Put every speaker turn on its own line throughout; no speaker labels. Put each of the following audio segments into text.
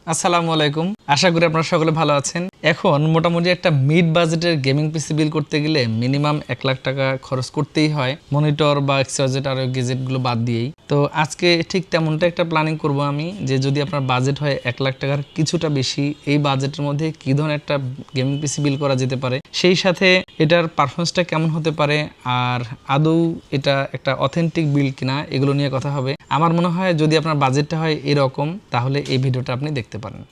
আসসালামু আলাইকুম। আশা করি আপনারা সকলে ভালো আছেন। এখন মোটামুটি একটা মিড বাজেটের গেমিং পিসি বিল করতে গেলে মিনিমাম 1 লাখ টাকা খরচ করতেই হয়, মনিটর বা এক্সট্রা আর গেজেটগুলো বাদ দিয়েই। তো আজকে ঠিক তেমনটা একটা প্ল্যানিং করব আমি, যে যদি আপনার বাজেট হয় 1 লাখ টাকার কিছুটা বেশি, এই বাজেটের মধ্যে কী ধরনের একটা গেমিং পিসি বিল করা যেতে পারে, সেই সাথে এটার পারফরমেন্সটা কেমন হতে পারে, আর আদৌ এটা একটা অথেন্টিক বিল কিনা, এগুলো নিয়ে কথা হবে। আমার মনে হয় যদি আপনার বাজেটটা হয় এরকম, তাহলে এই ভিডিওটা আপনি দেখতে পারেন।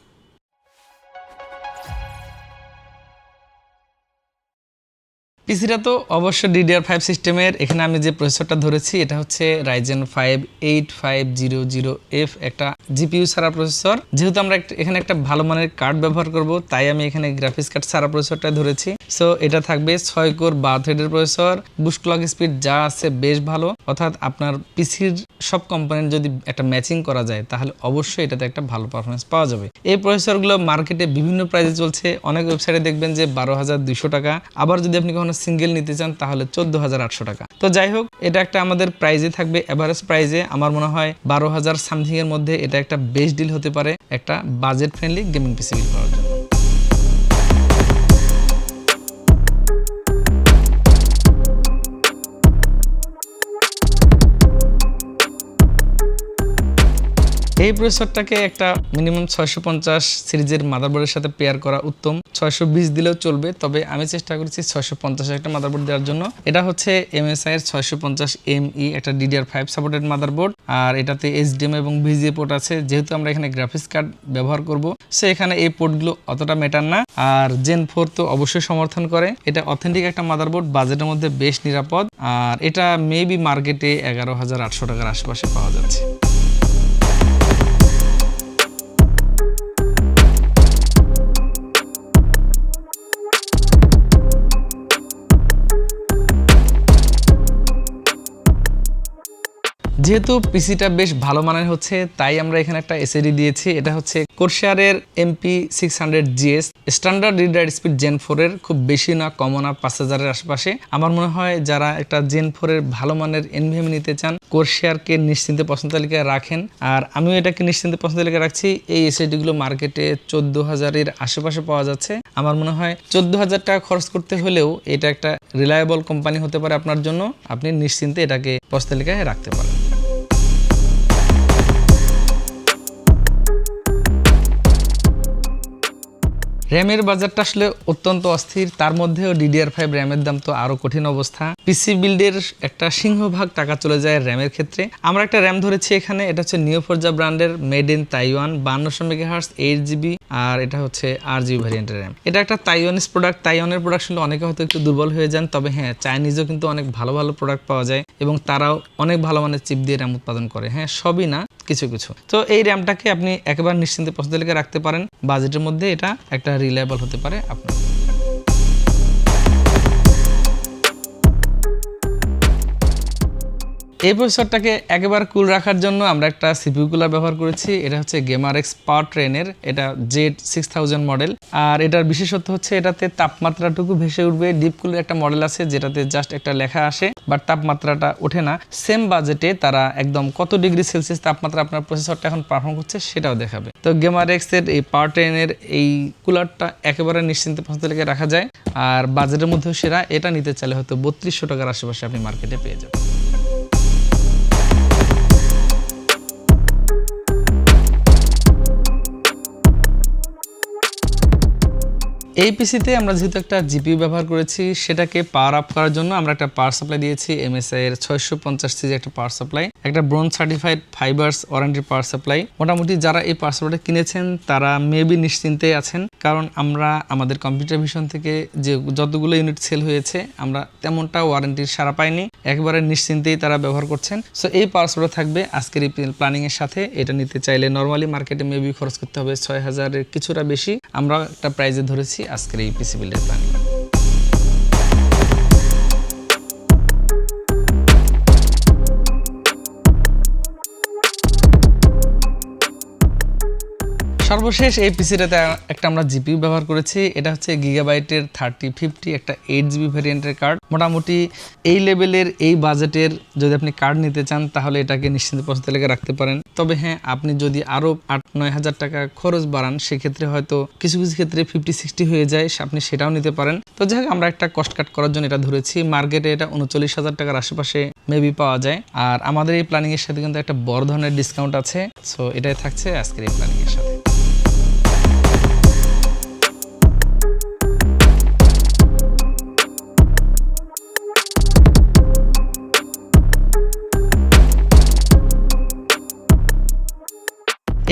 পিসিটা তো অবশ্য DDR5 সিস্টেমের। এখানে আমি যে প্রসেসরটা ধরেছি এটা হচ্ছে Ryzen 5 8500F, একটা জিপিইউ ছাড়া প্রসেসর। যেহেতু আমরা এখানে একটা ভালো মানের কার্ড ব্যবহার করব, তাই আমি এখানে গ্রাফিক্স কার্ড ছাড়া প্রসেসরটা ধরেছি। সো এটা থাকবে 6 কোর 12 থ্রেডের প্রসেসর। বুস্ট ক্লক স্পিড যা আছে বেশ ভালো, অর্থাৎ আপনার পিসির সব কম্পোনেন্ট যদি একটা ম্যাচিং করা যায় তাহলে অবশ্যই এটাতে একটা ভালো পারফরমেন্স পাওয়া যাবে। এই প্রসেসরগুলো মার্কেটে বিভিন্ন প্রাইসে চলছে। অনেক ওয়েবসাইটে দেখবেন যে 12,200 টাকা, আবার যদি আপনি কখনো সিঙ্গেল নিতে চান তাহলে 14,800 টাকা। তো যাই হোক, এটা একটা আমাদের প্রাইজে থাকবে, এভারেজ প্রাইজে। আমার মনে হয় 12,000 সামথিং এর মধ্যে এটা একটা বেস্ট ডিল হতে পারে একটা বাজেট ফ্রেন্ডলি গেমিং পিসি বিল করার জন্য। এই প্রসেসরটাকে একটা মিনিমাম 650 সিরিজের মাদারবোর্ডের সাথে পেয়ার করা উত্তম। 620 দিলেও চলবে, তবে আমি চেষ্টা করেছি 650 একটা মাদারবোর্ড দেওয়ার জন্য। এটা হচ্ছে MSI এর 650ME, একটা DDR5 সাপোর্টেড মাদারবোর্ড, আর এটাতে HDMI এবং VGA পোর্ট আছে। যেহেতু আমরা এখানে গ্রাফিক্স কার্ড ব্যবহার করব, সো এখানে এই পোর্টগুলো অতটা ম্যাটার না। আর Gen 4 তো অবশ্যই সমর্থন করে। এটা অথেন্টিক একটা মাদারবোর্ড, বাজেটের মধ্যে বেশ নিরাপদ, আর এটা মেবি মার্কেটে 11,800 টাকার আশেপাশে পাওয়া যাচ্ছে। যেহেতু পিসিটা বেশ ভালো মানের হচ্ছে, তাই আমরা এখানে একটা এসএসডি দিয়েছি। এটা হচ্ছে কোরশিয়ারের MP600GS, standard read write speed Gen 4 এর, খুব বেশি না কমও না, 5,000 আশেপাশে। আমার মনে হয় যারা একটা Gen 4 এর ভালো মানের এনভিএমই নিতে চান, কোরশিয়ারকে নিশ্চিন্তে পছন্দ তালিকায় রাখেন। আর আমিও এটাকে নিশ্চিন্তে পছন্দ তালিকায় রাখছি। এই এসএসডিগুলো মার্কেটে 14,000 আশেপাশে পাওয়া যাচ্ছে। আমার মনে হয় 14,000 টাকা খরচ করতে হলেও এটা একটা রিলায়েবল কোম্পানি হতে পারে আপনার জন্য। আপনি নিশ্চিন্তে এটাকে পছন্দ তালিকায় রাখতে পারেন। র্যামের বাজারটা আসলে অত্যন্ত অস্থির, তার মধ্যেও DDR5 র্যামের দাম তো আরো কঠিন অবস্থা। পিসি বিল্ডের একটা সিংহভাগ টাকা চলে যায় র্যামের ক্ষেত্রে। আমরা একটা র্যাম ধরেছি এখানে, এটা হচ্ছে নিওফোর্জা ব্র্যান্ডের, made in Taiwan, 5200 megahertz, 8GB, আর এটা হচ্ছে 8GB ভ্যারিয়েন্টের র্যাম। এটা একটা তাইওয়ানিজ প্রোডাক্ট। তাইওয়ানের প্রোডাক্ট শুনলে অনেকে হয়তো একটু দুর্বল হয়ে যান, তবে হ্যাঁ, চাইনিজও কিন্তু অনেক ভালো ভালো প্রোডাক্ট পাওয়া যায় এবং তারাও অনেক ভালো মানের চিপ দিয়ে র্যাম উৎপাদন করে। হ্যাঁ, সবই না, কিছু কিছু। তো এই র্যামটাকে আপনি একেবারে নিশ্চিন্তে পছন্দ লিখে রাখতে পারেন। বাজেটের মধ্যে এটা একটা রিলায়েবল হতে পারে আপনার। এই প্রসেসরটাকে একেবারে কুল রাখার জন্য আমরা একটা সিপিইউ কুলার ব্যবহার করেছি। এটা হচ্ছে GamerX Powertrain-এর, এটা Z6000 মডেল। আর এটার বিশেষত্ব হচ্ছে এটাতে তাপমাত্রাটুকু ভেসে উঠবে। ডিপ কুলের একটা মডেল আছে যেটাতে জাস্ট একটা লেখা আসে, বাট তাপমাত্রাটা ওঠে না। সেম বাজেটে তারা একদম কত ডিগ্রি সেলসিয়াস তাপমাত্রা আপনার প্রসেসরটা এখন পারফর্ম করছে সেটাও দেখাবে। তো GamerX-এর এই Powertrain-এর এই কুলারটা একেবারে নিশ্চিন্তে পছন্দ লেগে রাখা যায়, আর বাজেটের মধ্যেও সেরা। এটা নিতে চাইলে হয়তো 3200 টাকার আশেপাশে আপনি মার্কেটে পেয়ে যাবেন। এই পিসিতে আমরা যেহেতু একটা জিপিইউ ব্যবহার করেছি, সেটাকে পাওয়ার আপ করার জন্য আমরা একটা পাওয়ার সাপ্লাই দিয়েছি। MSI এর 650 সিজি একটা পাওয়ার সাপ্লাই, একটা bronze certified fibres warranty power supply. মোটামুটি যারা এই পাওয়ার সাপ্লাইটা কিনেছেন তারা মেবি নিশ্চিন্তে আছেন, কারণ আমরা আমাদের কম্পিউটার ভিশন থেকে যে যতগুলো ইউনিট সেল হয়েছে আমরা তেমনটা ওয়ারেন্টির সারা পাইনি, একেবারে নিশ্চিন্তেই তারা ব্যবহার করছেন। সো এই পাওয়ার সাপ্লাই থাকবে আজকের এই প্ল্যানিং এর সাথে। এটা নিতে চাইলে নর্মালি মার্কেটে মেবি খরচ করতে হবে 6,000 এর কিছুটা বেশি। আমরা একটা প্রাইজে ধরেছি আজকের এই পিসি বিল্ডের প্ল্যানিং। সর্বশেষ এই পিসিটাতে একটা আমরা জিপিইউ ব্যবহার করেছি। এটা হচ্ছে গিগাবাইটের 3050 একটা 8GB ভ্যারিয়েন্টের কার্ড। মোটামুটি এই লেভেলের এই বাজেটের যদি আপনি কার্ড নিতে চান তাহলে এটাকে নিশ্চিন্তে পছন্দ লেগে রাখতে পারেন। তবে হ্যাঁ, আপনি যদি আরও 8-9 হাজার টাকা খরচ বাড়ান সেক্ষেত্রে হয়তো কিছু কিছু ক্ষেত্রে 50-60 হয়ে যায়, আপনি সেটাও নিতে পারেন। তো যাই হোক, আমরা একটা কস্ট কাট করার জন্য এটা ধরেছি। মার্কেটে এটা 39,000 টাকার আশেপাশে মেবি পাওয়া যায়। আর আমাদের এই প্ল্যানিংয়ের সাথে কিন্তু একটা বড় ধরনের ডিসকাউন্ট আছে। সো এটাই থাকছে আজকের এই প্ল্যানিংয়ের সাথে।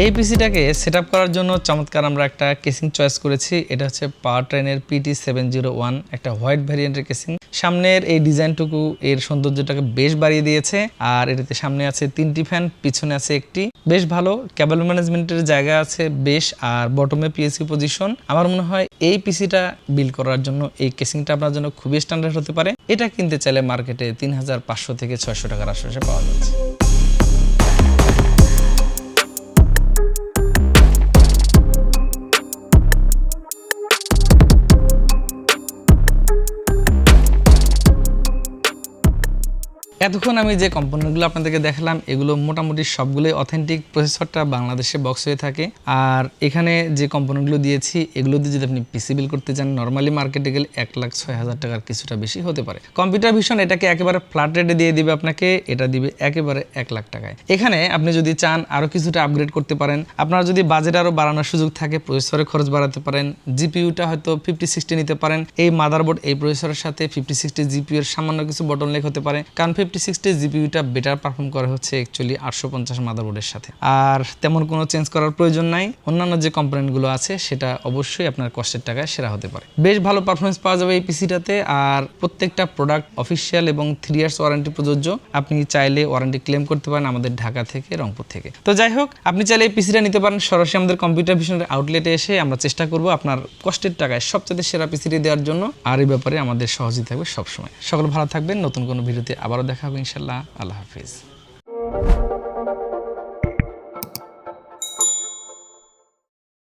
এই পিসিটাকে সেট আপ করার জন্য চমৎকার আমরা একটা কেসিং চয়েস করেছি। এটা হচ্ছে পাওয়ার ট্রেনের PT701, একটা হোয়াইট ভ্যারিয়েন্টের কেসিং। সামনের এই ডিজাইনটুকু এর সৌন্দর্যটাকে বেশ বাড়িয়ে দিয়েছে। আর এটাতে সামনে আছে 3টি ফ্যান, পিছনে আছে একটি। বেশ ভালো কেবল ম্যানেজমেন্টের জায়গা আছে বেশ, আর বটমে পিএসইউ পজিশন। আমার মনে হয় এই পিসিটা বিল্ড করার জন্য এই কেসিংটা আপনার জন্য খুবই স্ট্যান্ডার্ড হতে পারে। এটা কিনতে চাইলে মার্কেটে 3500 থেকে 600 টাকার আশেপাশে পাওয়া যাচ্ছে। এতক্ষণ আমি যে কম্পোনেন্টগুলো আপনাদেরকে দেখালাম এগুলো মোটামুটি সবগুলোই অথেন্টিক। প্রসেসরটা বাংলাদেশে বক্স হয়ে থাকে। আর এখানে যে কম্পোনেন্টগুলো দিয়েছি এগুলো দিয়ে যদি আপনি পিসি বিল করতে চান নর্মালি মার্কেটে গেলে 1,06,000 টাকার কিছুটা বেশি হতে পারে। কম্পিউটার ভিশন এটাকে একেবারে ফ্ল্যাট রেটে দিয়ে দিবে আপনাকে, এটা দিবে একেবারে 1 লাখ টাকায়। এখানে আপনি যদি চান আরও কিছুটা আপগ্রেড করতে পারেন। আপনার যদি বাজেট আরও বাড়ানোর সুযোগ থাকে প্রসেসরের খরচ বাড়াতে পারেন। জিপিইউটা হয়তো 50-60 নিতে পারেন। এই মাদারবোর্ড এই প্রসেসরের সাথে 50-60 জিপিইউ এর সামান্য কিছু বটলনেক হতে পারে, কারণ 50-60 জিপিইউটা বেটার পারফর্ম করে হচ্ছে অ্যাকচুয়ালি 850 মাদারবোর্ডের সাথে। আর তেমন কোনো চেঞ্জ করার প্রয়োজন নাই। অন্যান্য যে কম্পোনেন্টগুলো আছে সেটা অবশ্যই আপনার কষ্টের টাকায় সেরা হতে পারে। বেশ ভালো পারফরমেন্স পাওয়া যাবে এই পিসিটাতে। আর প্রত্যেকটা প্রোডাক্ট অফিসিয়াল এবং 3 ইয়ার্স ওয়ারেন্টি প্রযোজ্য। আপনি চাইলে ওয়ারেন্টি ক্লেম করতে পারেন আমাদের ঢাকা থেকে, রংপুর থেকে। তো যাই হোক, আপনি চাইলে এই পিসিটা নিতে পারেন সরাসরি আমাদের কম্পিউটার ভিশনের আউটলেটে এসে। আমরা চেষ্টা করব আপনার কষ্টের টাকায় সবচেয়ে সেরা পিসিটি দেওয়ার জন্য। আর এই ব্যাপারে আমাদের সহযোগিতা থাকবে সবসময়। সকল ভালো থাকবেন। নতুন কোনো ভিডিওতে আবারও দেখা হবে ইনশাল্লাহ। আল্লাহ হাফিজ।